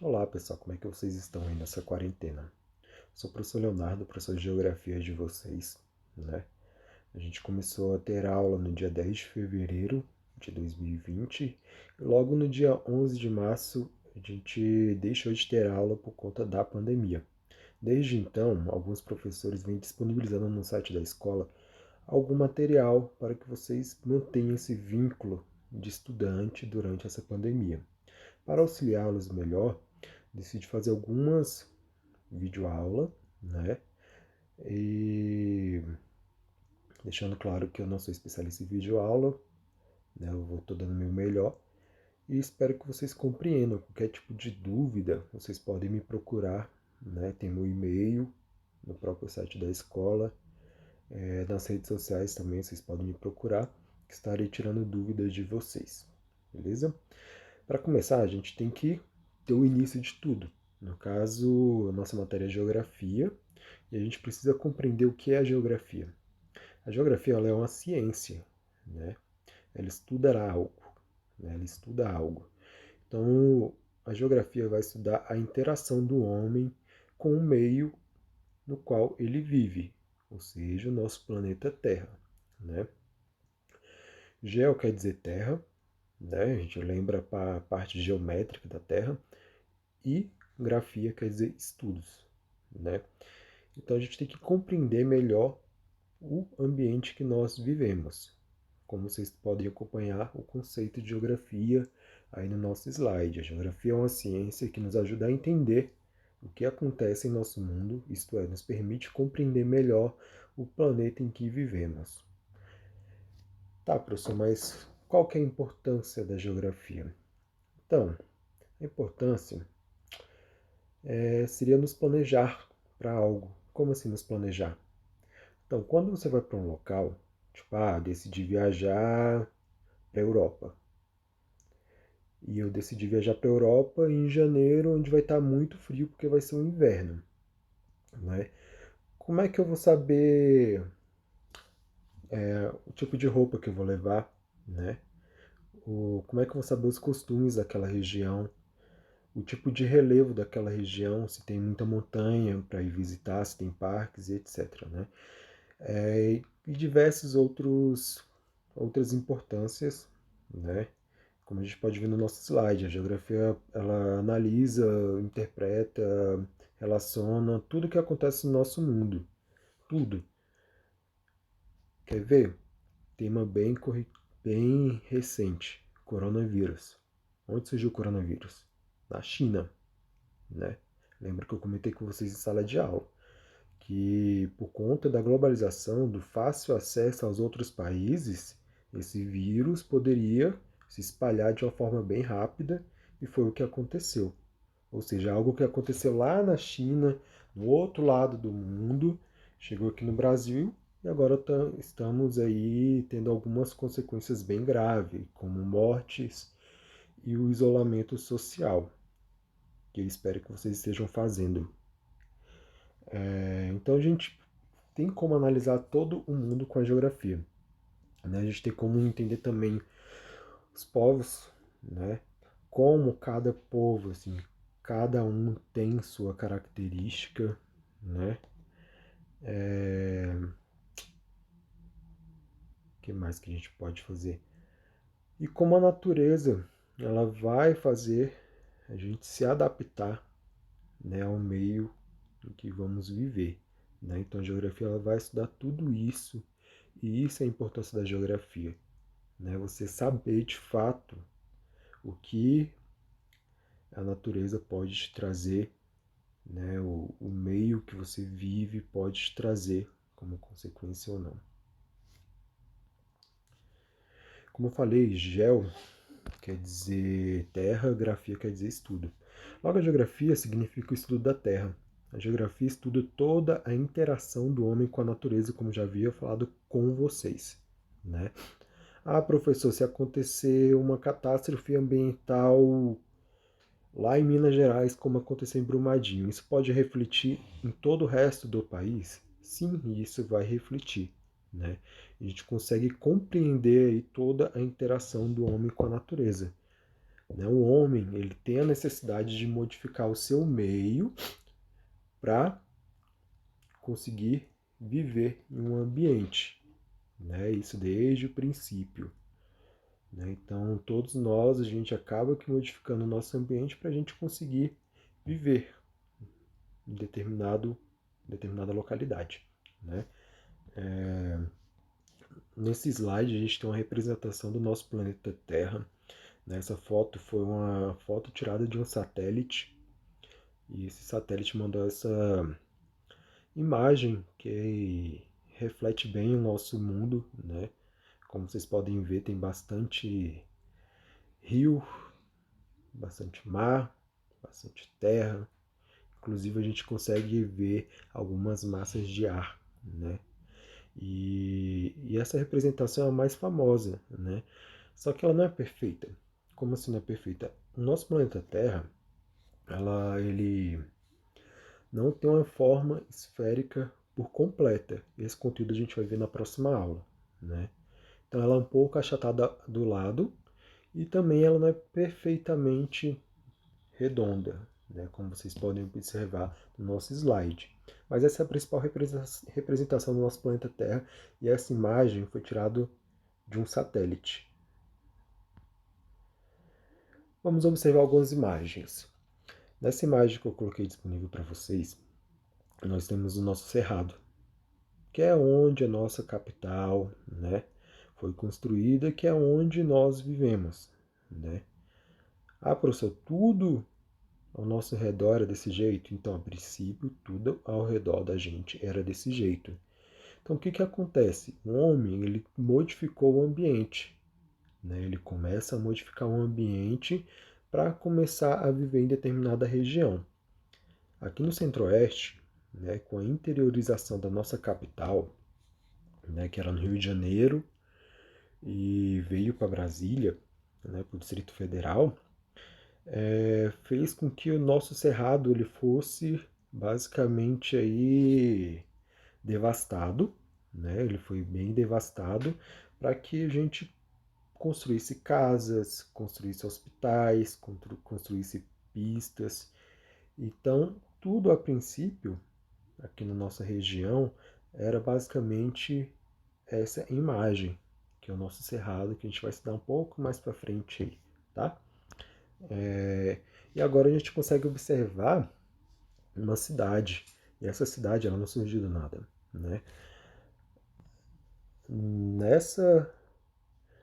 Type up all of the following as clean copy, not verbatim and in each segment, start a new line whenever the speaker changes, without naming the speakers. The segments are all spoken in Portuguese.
Olá pessoal, como é que vocês estão aí nessa quarentena? Sou o professor Leonardo, professor de Geografia de vocês, né? A gente começou a ter aula no dia 10 de fevereiro de 2020 e logo no dia 11 de março a gente deixou de ter aula por conta da pandemia. Desde então, alguns professores vêm disponibilizando no site da escola algum material para que vocês mantenham esse vínculo de estudante durante essa pandemia. Para auxiliá-los melhor, decidi fazer algumas videoaula, né? E deixando claro que eu não sou especialista em videoaula, né? Eu vou tô dando o meu melhor e espero que vocês compreendam. Qualquer tipo de dúvida, vocês podem me procurar, né? Tem meu e-mail no próprio site da escola, nas redes sociais também vocês podem me procurar, que estarei tirando dúvidas de vocês, beleza? Para começar, a gente tem que ter o início de tudo. No caso, a nossa matéria é geografia e a gente precisa compreender o que é a geografia. A geografia ela é uma ciência, né? Ela estuda algo, né? Ela estuda algo. Então, a geografia vai estudar a interação do homem com o meio no qual ele vive, ou seja, o nosso planeta Terra, né? Geo quer dizer terra, né? A gente lembra a parte geométrica da Terra. E grafia quer dizer estudos, né? Então a gente tem que compreender melhor o ambiente que nós vivemos. Como vocês podem acompanhar o conceito de geografia aí no nosso slide. A geografia é uma ciência que nos ajuda a entender o que acontece em nosso mundo, isto é, nos permite compreender melhor o planeta em que vivemos. Tá, professor, mas qual que é a importância da geografia? Então, a importância seria nos planejar para algo. Como assim nos planejar? Então, quando você vai para um local, tipo, decidi viajar para a Europa. E eu decidi viajar para a Europa em janeiro, onde vai estar muito frio porque vai ser o inverno, né? Como é que eu vou saber o tipo de roupa que eu vou levar, né? Como é que eu vou saber os costumes daquela região, o tipo de relevo daquela região, se tem muita montanha para ir visitar, se tem parques e etc, né? E diversas outras importâncias, né? Como a gente pode ver no nosso slide, a geografia ela analisa, interpreta, relaciona tudo que acontece no nosso mundo, tudo. Quer ver? Tema bem recente, coronavírus. Onde surgiu o coronavírus? Na China, né? Lembra que eu comentei com vocês em sala de aula que por conta da globalização, do fácil acesso aos outros países, esse vírus poderia se espalhar de uma forma bem rápida e foi o que aconteceu. Ou seja, algo que aconteceu lá na China, no outro lado do mundo, chegou aqui no Brasil e agora estamos aí tendo algumas consequências bem graves, como mortes e o isolamento social, que eu espero que vocês estejam fazendo. Então a gente tem como analisar todo o mundo com a geografia, né? A gente tem como entender também os povos, né? Como cada povo, assim, cada um tem sua característica, né? O que mais que a gente pode fazer? E como a natureza, ela vai fazer a gente se adaptar, né, ao meio em que vamos viver, né? Então a geografia ela vai estudar tudo isso e isso é a importância da geografia, né? Você saber de fato o que a natureza pode te trazer, né? O meio que você vive pode te trazer como consequência ou não. Como eu falei, geo quer dizer terra, grafia quer dizer estudo. Logo, a geografia significa o estudo da terra. A geografia estuda toda a interação do homem com a natureza, como já havia falado com vocês, né? Professor, se acontecer uma catástrofe ambiental lá em Minas Gerais, como aconteceu em Brumadinho, isso pode refletir em todo o resto do país? Sim, isso vai refletir, né? A gente consegue compreender aí toda a interação do homem com a natureza. né? O homem, ele tem a necessidade de modificar o seu meio para conseguir viver em um ambiente, né? Isso desde o princípio, né? Então, todos nós, a gente acaba que modificando o nosso ambiente para a gente conseguir viver em determinada localidade, né? Nesse slide, a gente tem uma representação do nosso planeta Terra. Essa foto foi uma foto tirada de um satélite, e esse satélite mandou essa imagem que reflete bem o nosso mundo, né? Como vocês podem ver, tem bastante rio, bastante mar, bastante terra. Inclusive a gente consegue ver algumas massas de ar, né? E essa representação é a mais famosa, né? Só que ela não é perfeita. Como assim não é perfeita? O nosso planeta Terra, ele não tem uma forma esférica por completa. Esse conteúdo a gente vai ver na próxima aula, né? Então ela é um pouco achatada do lado e também ela não é perfeitamente redonda, né? Como vocês podem observar no nosso slide. Mas essa é a principal representação do nosso planeta Terra e essa imagem foi tirada de um satélite. Vamos observar algumas imagens. Nessa imagem que eu coloquei disponível para vocês, nós temos o nosso cerrado, que é onde a nossa capital, né, foi construída, que é onde nós vivemos, né? Ah, professor, tudo ao nosso redor é desse jeito? Então, a princípio, tudo ao redor da gente era desse jeito. Então, o que acontece? O homem, ele modificou o ambiente, né? Ele começa a modificar o ambiente para começar a viver em determinada região. Aqui no Centro-Oeste, né, com a interiorização da nossa capital, né, que era no Rio de Janeiro, e veio para Brasília, né, para o Distrito Federal, fez com que o nosso cerrado ele fosse basicamente aí devastado, né? Ele foi bem devastado para que a gente construísse casas, construísse hospitais, construísse pistas. Então, tudo a princípio, aqui na nossa região, era basicamente essa imagem, que é o nosso cerrado, que a gente vai estudar um pouco mais para frente aí, tá? E agora a gente consegue observar uma cidade, e essa cidade ela não surgiu do nada, né? Nessa,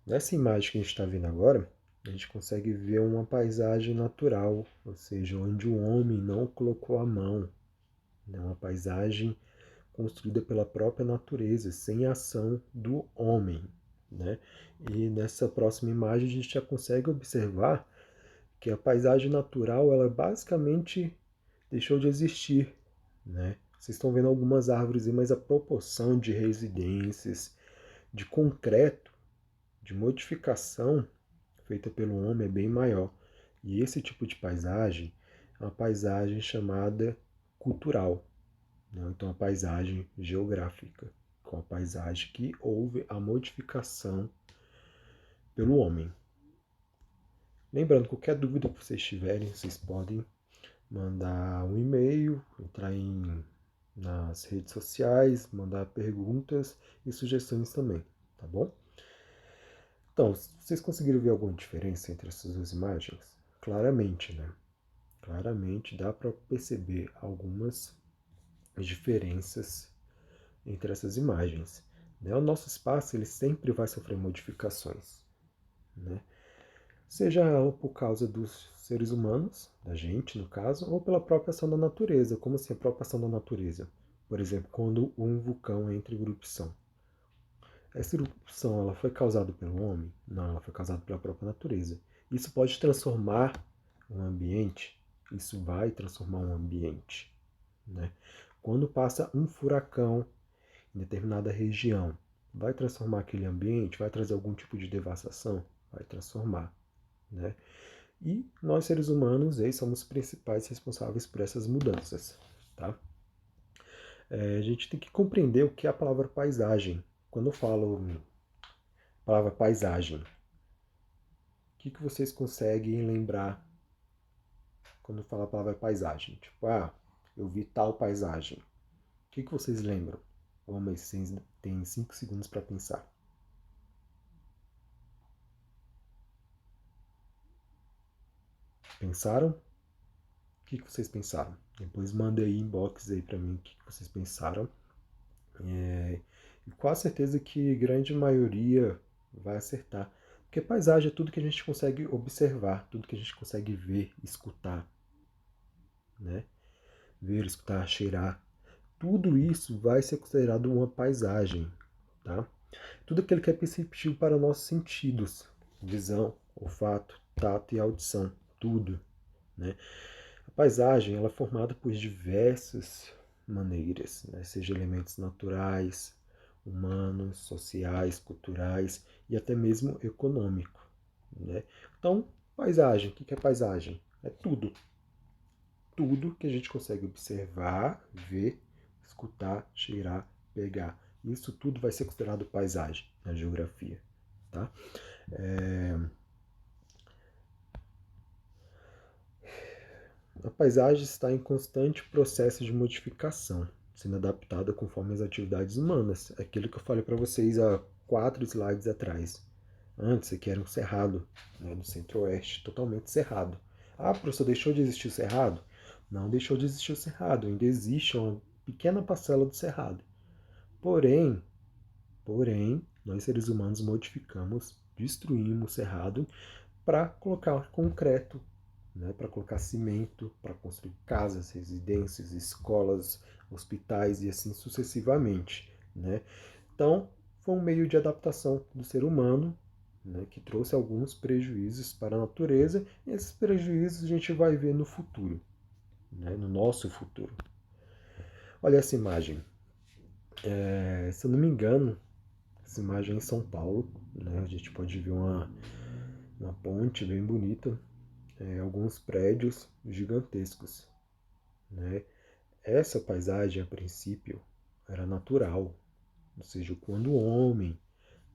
nessa imagem que a gente está vendo agora, a gente consegue ver uma paisagem natural, ou seja, onde o homem não colocou a mão, né? Uma paisagem construída pela própria natureza, sem a ação do homem, né? E nessa próxima imagem a gente já consegue observar que a paisagem natural, ela basicamente deixou de existir, né? Vocês estão vendo algumas árvores aí, mas a proporção de residências, de concreto, de modificação feita pelo homem é bem maior. E esse tipo de paisagem é uma paisagem chamada cultural, né? Então, a paisagem geográfica, com a paisagem que houve a modificação pelo homem. Lembrando, qualquer dúvida que vocês tiverem, vocês podem mandar um e-mail, entrar nas redes sociais, mandar perguntas e sugestões também, tá bom? Então, vocês conseguiram ver alguma diferença entre essas duas imagens? Claramente, né? Claramente dá para perceber algumas diferenças entre essas imagens, né? O nosso espaço ele sempre vai sofrer modificações, né? Seja ela por causa dos seres humanos, da gente no caso, ou pela própria ação da natureza. Como assim a própria ação da natureza? Por exemplo, quando um vulcão entra em erupção. Essa erupção ela foi causada pelo homem? Não, ela foi causada pela própria natureza. Isso pode transformar um ambiente? Isso vai transformar um ambiente, né? Quando passa um furacão em determinada região, vai transformar aquele ambiente? Vai trazer algum tipo de devastação? Vai transformar, né? E nós, seres humanos, aí, somos os principais responsáveis por essas mudanças, tá? A gente tem que compreender o que é a palavra paisagem. Quando eu falo palavra paisagem, o que vocês conseguem lembrar quando fala a palavra paisagem? Tipo, eu vi tal paisagem. O que vocês lembram? Vamos, vocês têm 5 segundos para pensar. Pensaram? O que vocês pensaram? Depois manda aí inbox aí para mim o que vocês pensaram. E com a certeza que grande maioria vai acertar. Porque paisagem é tudo que a gente consegue observar, tudo que a gente consegue ver, escutar, né? Ver, escutar, cheirar. Tudo isso vai ser considerado uma paisagem, tá? Tudo aquilo que é perceptível para nossos sentidos, visão, olfato, tato e audição, tudo, né? A paisagem ela é formada por diversas maneiras, né? Seja elementos naturais, humanos, sociais, culturais e até mesmo econômico, né? Então, paisagem, o que é paisagem? É tudo, tudo que a gente consegue observar, ver, escutar, cheirar, pegar. Isso tudo vai ser considerado paisagem na geografia, tá? A paisagem está em constante processo de modificação, sendo adaptada conforme as atividades humanas. É aquilo que eu falei para vocês há 4 slides atrás. Antes aqui era um cerrado, né, no centro-oeste, totalmente cerrado. Professor, deixou de existir o cerrado? Não deixou de existir o cerrado, ainda existe uma pequena parcela do cerrado. Porém, nós seres humanos modificamos, destruímos o cerrado para colocar concreto, né, para colocar cimento, para construir casas, residências, escolas, hospitais e assim sucessivamente, né? Então, foi um meio de adaptação do ser humano, né, que trouxe alguns prejuízos para a natureza, e esses prejuízos a gente vai ver no futuro, né, no nosso futuro. Olha essa imagem. Se eu não me engano, essa imagem é em São Paulo, né? A gente pode ver uma ponte bem bonita, alguns prédios gigantescos, né? Essa paisagem, a princípio, era natural, ou seja, quando o homem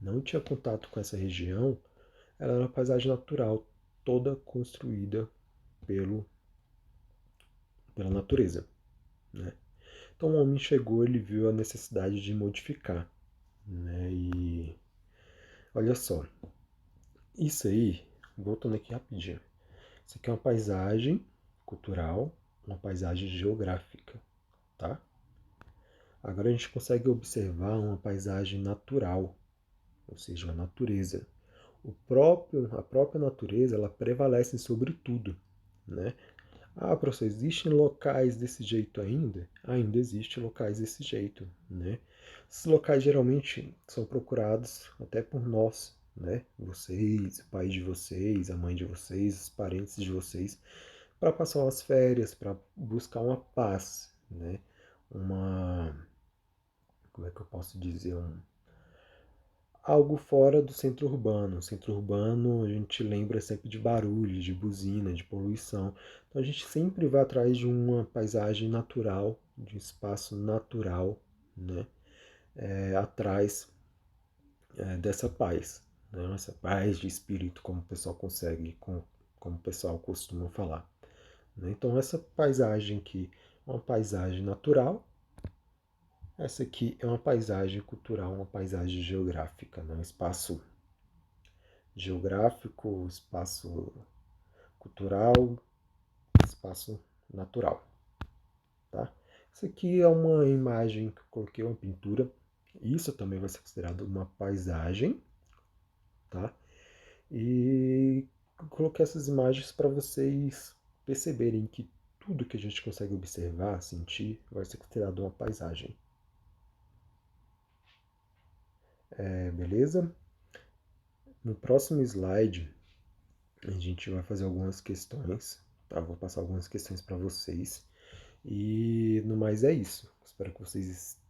não tinha contato com essa região, ela era uma paisagem natural, toda construída pelo, pela natureza, né? Então o homem chegou, ele viu a necessidade de modificar, né? E olha só, isso aí, voltando aqui rapidinho, isso aqui é uma paisagem cultural, uma paisagem geográfica, tá? Agora a gente consegue observar uma paisagem natural, ou seja, a natureza. A própria natureza, ela prevalece sobre tudo, né? Professor, existem locais desse jeito ainda? Ainda existem locais desse jeito, né? Esses locais geralmente são procurados até por nós, né? Vocês, o pai de vocês, a mãe de vocês, os parentes de vocês, para passar umas férias, para buscar uma paz, né? Uma, como é que eu posso dizer, algo fora do centro urbano. O centro urbano a gente lembra sempre de barulho, de buzina, de poluição. Então a gente sempre vai atrás de uma paisagem natural, de um espaço natural, né? Atrás dessa paz, né? Essa paz de espírito, como o pessoal consegue, como o pessoal costuma falar, né? Então essa paisagem aqui é uma paisagem natural. Essa aqui é uma paisagem cultural, uma paisagem geográfica, né? Um espaço geográfico, espaço cultural, espaço natural, tá? Isso aqui é uma imagem que eu coloquei, uma pintura. Isso também vai ser considerado uma paisagem, tá? E eu coloquei essas imagens para vocês perceberem que tudo que a gente consegue observar, sentir, vai ser considerado uma paisagem. Beleza? No próximo slide, a gente vai fazer algumas questões, tá? Vou passar algumas questões para vocês. E no mais é isso. Espero que vocês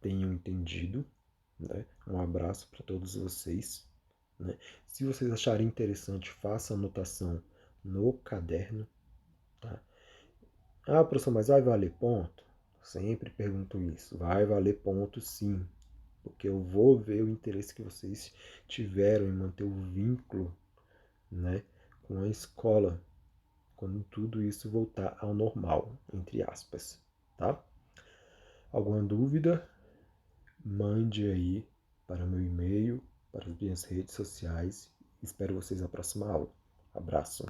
tenham entendido, né? Um abraço para todos vocês, né? Se vocês acharem interessante, faça anotação no caderno, tá? Professor, mas vai valer ponto? Sempre pergunto isso. Vai valer ponto, sim, porque eu vou ver o interesse que vocês tiveram em manter o vínculo né, com a escola, quando tudo isso voltar ao normal, entre aspas, tá? Alguma dúvida? Mande aí para meu e-mail, para as minhas redes sociais. Espero vocês na próxima aula. Abraço.